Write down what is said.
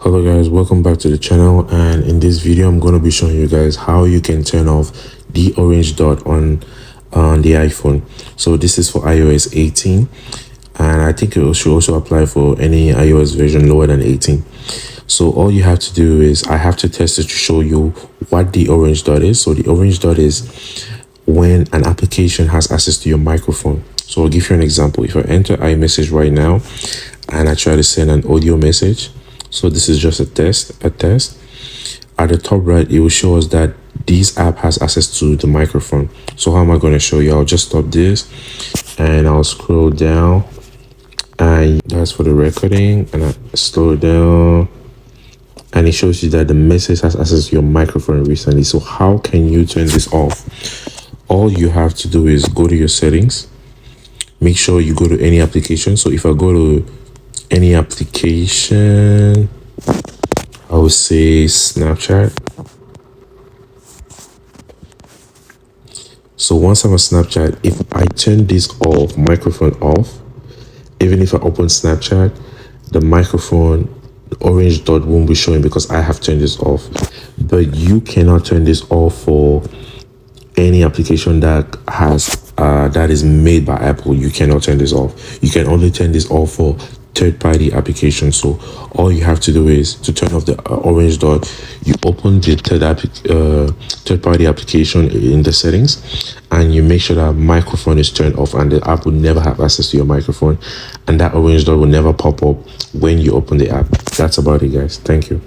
Hello guys, welcome back to the channel, and in this video I'm going to be showing you guys how you can turn off the orange dot on the iPhone. So this is for iOS 18, and I think it should also apply for any iOS version lower than 18. So all you have to do is I have to test it to show you what the orange dot is. So the orange dot is when an application has access to your microphone. So I'll give you an example. If I enter iMessage right now and I try to send an audio message, so this is just a test. At the top right, it will show us that this app has access to the microphone. So how am I going to show you? I'll just stop this and I'll scroll down, and that's for the recording, and I slow it down, and it shows you that the message has access to your microphone recently. So how can you turn this off? All you have to do is go to your settings, make sure you go to any application. So if I go to any application, I would say Snapchat. So once I'm on Snapchat, if I turn this off, microphone off, even if I open Snapchat, the microphone, the orange dot won't be showing because I have turned this off. But you cannot turn this off for any application that has that is made by Apple. You cannot turn this off. You can only turn this off for third-party applications. So all you have to do is to turn off the orange dot, you open the third-party application in the settings, and you make sure that microphone is turned off, and the app will never have access to your microphone, and that orange dot will never pop up when you open the app. That's about it, guys. Thank you.